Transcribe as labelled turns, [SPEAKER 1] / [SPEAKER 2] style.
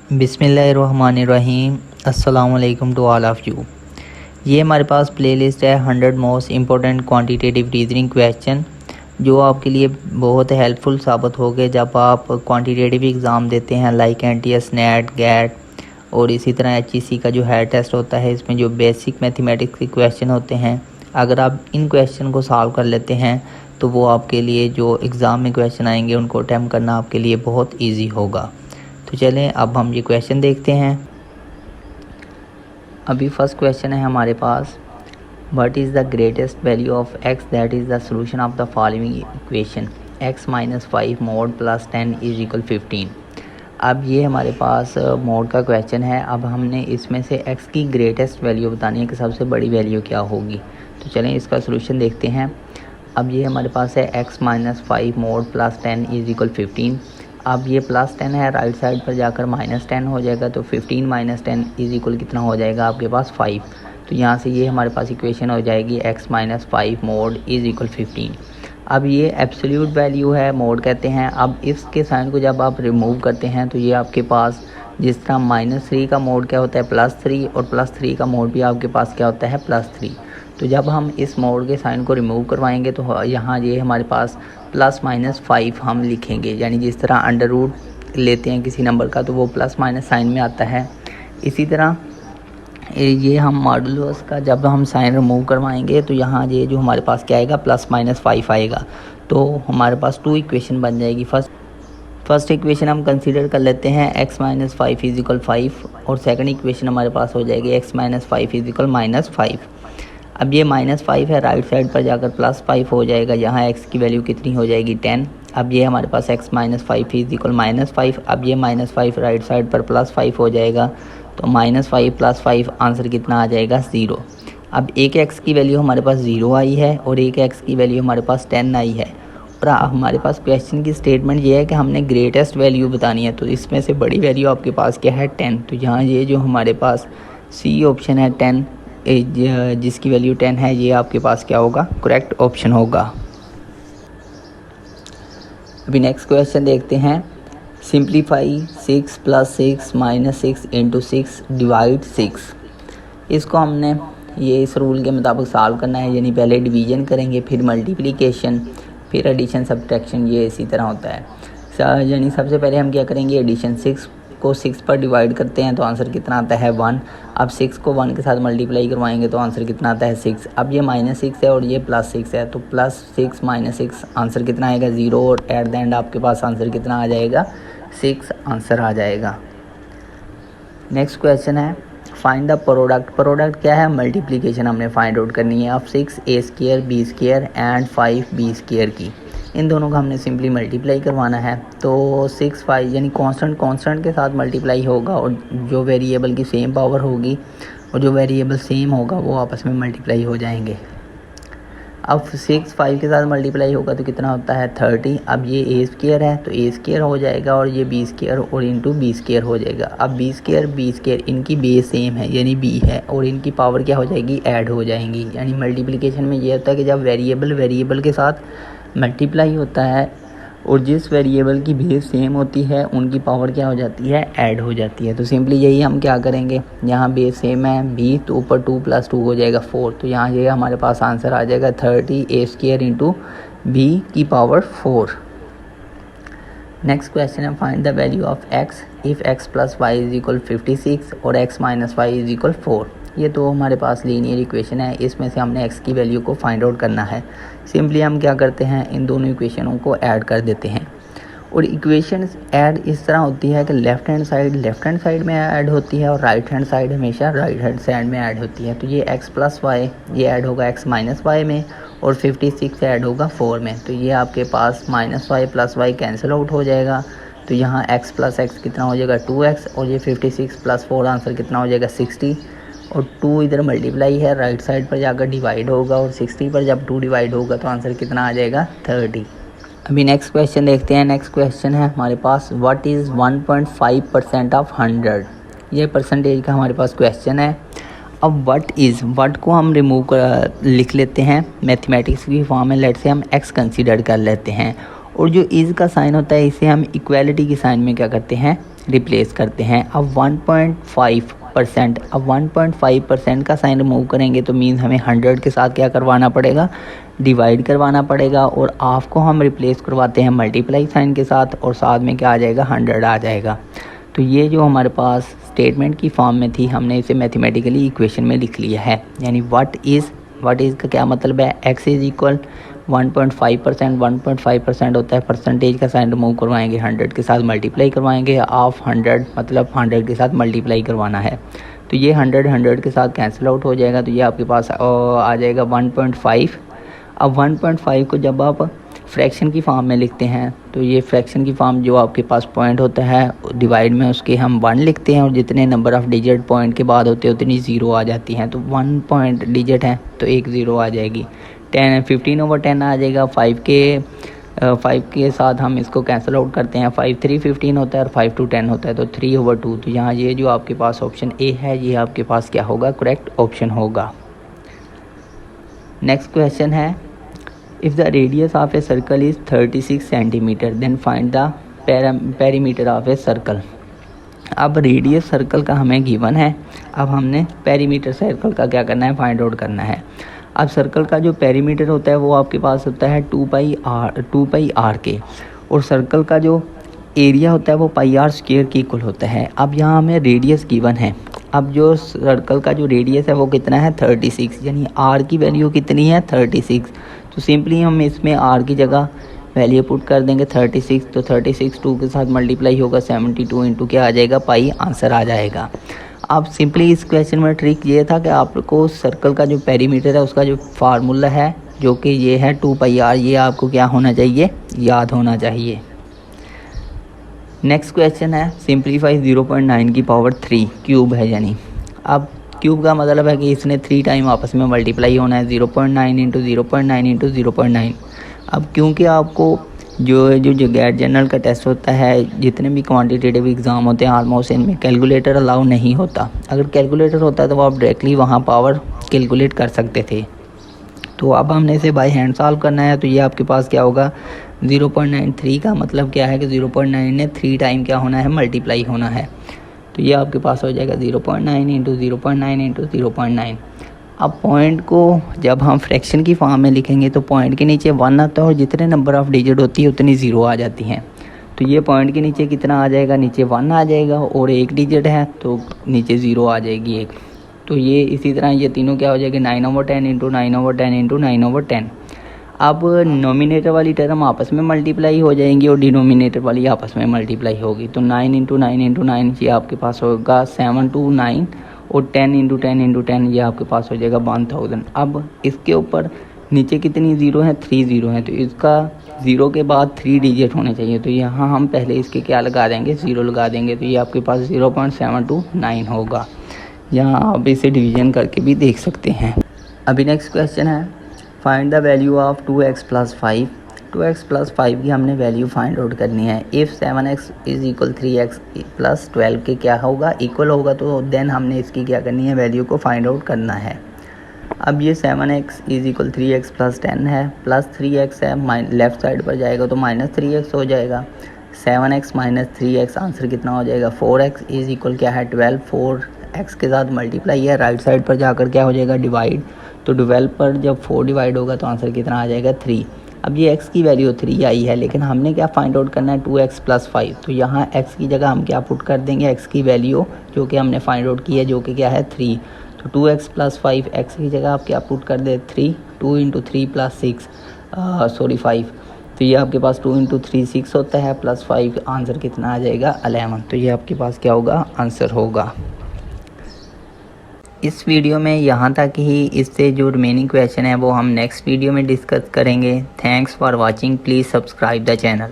[SPEAKER 1] बिस्मिल्लाहिर्रहमानिर्रहीम। अस्सलाम वालेकुम टू ऑल ऑफ़ यू। ये हमारे पास प्लेलिस्ट है 100 most important quantitative reasoning question, जो आपके लिए बहुत हेल्पफुल साबित होंगे जब आप क्वांटिटेटिव एग्ज़ाम देते हैं लाइक एनटीएस, नेट, गैट और इसी तरह एचईसी का जो हेड टेस्ट होता है। इसमें जो बेसिक मैथमेटिक्स के क्वेश्चन होते हैं, अगर आप इन क्वेश्चन को सॉल्व कर लेते हैं तो वो आपके लिए जो एग्ज़ाम में क्वेश्चन आएंगे उनको अटैम्प्ट करना आपके लिए बहुत ईजी होगा। तो चलें अब हम ये क्वेश्चन देखते हैं। अभी फर्स्ट क्वेश्चन है हमारे पास, what is the greatest value of x that is the solution of the following equation x minus 5 mod plus 10 is equal 15। अब ये हमारे पास मोड का क्वेश्चन है। अब हमने इसमें से एक्स की ग्रेटेस्ट वैल्यू बतानी है कि सबसे बड़ी वैल्यू क्या होगी। तो चलें इसका सोल्यूशन देखते हैं। अब ये हमारे पास है x minus 5 mod plus 10 is equal 15। अब ये प्लस 10 है, राइट साइड पर जाकर माइनस 10 हो जाएगा, तो 15 माइनस 10 इज इक्वल कितना हो जाएगा आपके पास 5। तो यहाँ से ये हमारे पास इक्वेशन हो जाएगी x minus 5 mode is equal 15। अब ये एब्सोल्यूट वैल्यू है, मोड कहते हैं। अब इसके साइन को जब आप रिमूव करते हैं तो ये आपके पास जिस तरह -3 का मोड क्या होता है +3 और +3 का मोड भी आपके पास क्या होता है +3। तो जब हम इस मोड के साइन को रिमूव करवाएंगे तो यहाँ ये हमारे पास +-5 हम लिखेंगे, यानी जिस तरह अंडर रूट लेते हैं किसी नंबर का तो वो प्लस माइनस साइन में आता है। इसी तरह ये हम मॉडुलस का जब हम साइन रिमूव करवाएंगे तो यहाँ ये जो हमारे पास क्या आएगा +-5 आएगा। तो हमारे पास 2 इक्वेशन बन जाएगी। फर्स्ट इक्वेशन हम कंसीडर कर लेते हैं x माइनस 5 इज इक्वल 5 और सेकंड इक्वेशन हमारे पास हो जाएगी x माइनस 5 इज इक्वल -5। अब ये -5 है, राइट साइड पर जाकर +5 हो जाएगा। यहाँ x की वैल्यू कितनी हो जाएगी 10। अब ये हमारे पास x माइनस 5 इज इक्वल -5। अब ये -5 राइट साइड पर +5 हो जाएगा, तो -5 + 5 आंसर कितना आ जाएगा 0। अब एक x की वैल्यू हमारे पास 0 आई है और एक x की वैल्यू हमारे पास 10 आई है। और हमारे पास क्वेश्चन की स्टेटमेंट ये है कि हमने ग्रेटेस्ट वैल्यू बतानी है, तो इसमें से बड़ी वैल्यू आपके पास क्या है 10। तो यहाँ ये जो हमारे पास सी ऑप्शन है 10, जिसकी वैल्यू 10 है, ये आपके पास क्या होगा करेक्ट ऑप्शन होगा। अभी नेक्स्ट क्वेश्चन देखते हैं। Simplify 6 + 6 - 6 × 6 divide 6। इसको हमने ये इस रूल के मुताबिक सॉल्व करना है, यानी पहले डिवीजन करेंगे, फिर मल्टीप्लिकेशन, फिर एडिशन, सब्ट्रैक्शन। ये इसी तरह होता है। यानी सबसे पहले हम क्या करेंगे, एडिशन 6 को 6 पर डिवाइड करते हैं तो आंसर कितना आता है 1। अब 6 को 1 के साथ मल्टीप्लाई करवाएंगे तो आंसर कितना आता है 6। अब ये -6 है और ये +6 है, तो +6 - 6 आंसर कितना आएगा 0 और एट द एंड आपके पास आंसर कितना आ जाएगा 6 आंसर आ जाएगा। नेक्स्ट क्वेश्चन है फाइंड द प्रोडक्ट क्या है, मल्टीप्लिकेशन हमने फाइंड आउट करनी है। अब 6a² b² एंड 5b² की, इन दोनों का हमने सिंपली मल्टीप्लाई करवाना है। तो 6 5 यानी कांस्टेंट के साथ मल्टीप्लाई होगा और जो वेरिएबल की सेम पावर होगी और जो वेरिएबल सेम होगा वो आपस में मल्टीप्लाई हो जाएंगे। अब 6 5 के साथ मल्टीप्लाई होगा तो कितना होता है 30। अब ये a² है तो a² हो जाएगा और ये b² और इंटू b² हो जाएगा। अब b² इनकी बेस सेम है यानी b है और इनकी पावर क्या हो जाएगी ऐड हो जाएंगी। यानी मल्टीप्लिकेशन में ये होता है कि जब वेरिएबल के साथ मल्टीप्लाई होता है और जिस वेरिएबल की बेस सेम होती है उनकी पावर क्या हो जाती है ऐड हो जाती है। तो सिंपली यही हम क्या करेंगे, यहाँ बेस सेम है b, तो ऊपर 2 + 2 हो जाएगा 4। तो यहाँ ये हमारे पास आंसर आ जाएगा 30a² इंटू b की पावर 4। नेक्स्ट क्वेश्चन है find the value of x if x + y is equal 56 और x - y इज इक्वल 4। ये तो हमारे पास लीनियर इक्वेशन है, इसमें से हमने x की वैल्यू को फाइंड आउट करना है। सिंपली हम क्या करते हैं, इन दोनों इक्वेशनों को ऐड कर देते हैं। और इक्वेशन ऐड इस तरह होती है कि लेफ़्ट हैंड साइड में ऐड होती है और राइट हैंड साइड हमेशा राइट हैंड साइड में ऐड होती है। तो ये x + y ये ऐड होगा x - y में और 56 ऐड होगा 4 में। तो ये आपके पास -y + y कैंसिल आउट हो जाएगा। तो यहाँ x + x कितना हो जाएगा 2x और ये 56 + 4 आंसर कितना हो जाएगा 60 और 2 इधर मल्टीप्लाई है, राइट साइड पर जाकर डिवाइड होगा और 60 पर जब 2 डिवाइड होगा तो आंसर कितना आ जाएगा 30। अभी नेक्स्ट क्वेश्चन देखते हैं। नेक्स्ट क्वेश्चन है हमारे पास व्हाट इज़ 1.5% ऑफ 100। ये परसेंटेज का हमारे पास क्वेश्चन है। अब व्हाट को हम लिख लेते हैं मैथमेटिक्स की फॉर्म में। लेट से हम x कंसीडर कर लेते हैं और जो इज़ का साइन होता है इसे हम इक्वालिटी के साइन में क्या करते हैं रिप्लेस करते हैं। अब 1.5%, अब 1.5% का साइन रिमूव करेंगे तो मीन्स हमें 100 के साथ क्या करवाना पड़ेगा, डिवाइड करवाना पड़ेगा, और हाफ को हम रिप्लेस करवाते हैं मल्टीप्लाई साइन के साथ, और साथ में क्या आ जाएगा, 100 आ जाएगा। तो ये जो हमारे पास स्टेटमेंट की फॉर्म में थी, हमने इसे मैथमेटिकली इक्वेशन में लिख लिया है। यानी व्हाट इज़ का क्या मतलब है, x इज़ इक्वल 1.5%, 1.5% होता है परसेंटेज का साइन रिमूव करवाएंगे, 100 के साथ मल्टीप्लाई करवाएंगे, ऑफ 100 मतलब 100 के साथ मल्टीप्लाई करवाना है। तो ये 100 के साथ कैंसिल आउट हो जाएगा, तो ये आपके पास आ जाएगा 1.5। अब 1.5 को जब आप फ्रैक्शन की फॉर्म में लिखते हैं तो ये फ्रैक्शन की फॉर्म जो आपके पास पॉइंट होता है डिवाइड में उसके हम 1 लिखते हैं, और जितने नंबर ऑफ़ डिजिट पॉइंट के बाद होते हैं उतनी ज़ीरो आ जाती हैं। तो 1 पॉइंट डिजिट है तो एक ज़ीरो आ जाएगी। 15/10 आ जाएगा। 5 के साथ हम इसको कैंसिल आउट करते हैं। 5 3 15 होता है और 5 2 10 होता है, तो 3/2। तो यहाँ ये जो आपके पास ऑप्शन ए है ये आपके पास क्या होगा, करेक्ट ऑप्शन होगा। नेक्स्ट क्वेश्चन है, if the radius of a circle is 36 centimetre then find the perimeter of a circle. अब रेडियस सर्कल का हमें गिवन है, अब हमने पेरीमीटर सर्कल का क्या करना है, फाइंड आउट करना है। अब सर्कल का जो पेरीमीटर होता है वो आपके पास होता है 2πr के, और सर्कल का जो एरिया होता है वो πr² के इक्वल होता है। अब यहाँ हमें रेडियस गिवन है, अब जो सर्कल का जो रेडियस है वो कितना है, 36, यानी r की वैल्यू कितनी है, 36। तो सिंपली हम इसमें r की जगह वैल्यू पुट कर देंगे 36, तो 36 2 के साथ मल्टीप्लाई होगा 72 इंटू क्या आ जाएगा, पाई, आंसर आ जाएगा। अब सिंपली इस क्वेश्चन में ट्रिक ये था कि आपको सर्कल का जो पेरीमीटर है उसका जो फार्मूला है जो कि ये है 2πr, ये आपको क्या होना चाहिए, याद होना चाहिए। नेक्स्ट क्वेश्चन है, सिंप्लीफाई 0.9 की पावर 3 क्यूब है, यानी अब क्यूब का मतलब है कि इसने 3 टाइम आपस में मल्टीप्लाई होना है, 0.9 इंटू 0.9 इंटू 0.9। अब क्योंकि आपको जो गैर जनरल का टेस्ट होता है, जितने भी क्वांटिटेटिव एग्ज़ाम होते हैं ऑलमोस्ट इनमें कैलकुलेटर अलाउ नहीं होता। अगर कैलकुलेटर होता तो आप डायरेक्टली वहाँ पावर कैलकुलेट कर सकते थे। तो अब हमने इसे बाय हैंड सॉल्व करना है। तो ये आपके पास क्या होगा, 0.93 का मतलब क्या है कि 0.9 ने 3 टाइम क्या होना है, मल्टीप्लाई होना है। तो ये आपके पास हो जाएगा 0.9 इंटू 0.9 इंटू 0.9। अब पॉइंट को जब हम फ्रैक्शन की फॉर्म में लिखेंगे तो पॉइंट के नीचे 1 आता है और जितने नंबर ऑफ़ डिजिट होती है उतनी ज़ीरो आ जाती हैं। तो ये पॉइंट के नीचे कितना आ जाएगा, नीचे 1 आ जाएगा, और एक डिजिट है तो नीचे 0 आ जाएगी एक। तो ये इसी तरह ये तीनों क्या हो जाएगी, 9/10 इंटू 9/10 इंटू 9/10। अब नोमिनेटर वाली टर्म आपस में मल्टीप्लाई हो जाएंगी और डिनोमिनेटर वाली आपस में मल्टीप्लाई होगी। तो 9 इंटू 9 इंटू 9 ये आपके पास होगा 729, और 10 इंटू 10 इंटू 10 ये आपके पास हो जाएगा 1000। अब इसके ऊपर नीचे कितनी ज़ीरो हैं, 3 ज़ीरो हैं, तो इसका ज़ीरो के बाद 3 डिजिट होने चाहिए। तो यहाँ हम पहले इसके क्या लगा देंगे, 0 लगा देंगे। तो ये आपके पास 0.729 होगा। यहाँ आप इसे डिवीज़न करके भी देख सकते हैं। अभी नेक्स्ट क्वेश्चन है, find the value of 2x + 5। 2x + 5 की हमने वैल्यू फाइंड आउट करनी है। इफ़ 7x = 3x + 12 के क्या होगा, इक्वल होगा, तो देन हमने इसकी क्या करनी है, वैल्यू को फाइंड आउट करना है। अब ये 7x = 3x + 10 है, प्लस 3x है, लेफ़्ट साइड पर जाएगा तो -3x हो जाएगा। 7x - 3x आंसर कितना हो जाएगा, 4x = क्या है, 12। 4x के साथ मल्टीप्लाई है, राइट साइड पर जाकर क्या हो जाएगा, डिवाइड। तो 12 पर जब 4 डिवाइड होगा तो आंसर कितना आ जाएगा, 3। अब ये x की वैल्यू 3 आई है, लेकिन हमने क्या फाइंड आउट करना है, 2x + 5। तो यहाँ x की जगह हम क्या पुट कर देंगे, x की वैल्यू जो कि हमने फाइंड आउट की है जो कि क्या है, 3। तो 2x + 5, x की जगह आप क्या पुट कर दे, 3। 2 इंटू 3 + 6 5। तो ये आपके पास 2 इंटू 3 6 होता है, प्लस 5 आंसर कितना आ जाएगा, 11। तो ये आपके पास क्या होगा, आंसर होगा। इस वीडियो में यहाँ तक ही, इससे जो रिमेनिंग क्वेश्चन है वो हम नेक्स्ट वीडियो में डिस्कस करेंगे। Thanks for watching, please subscribe the channel.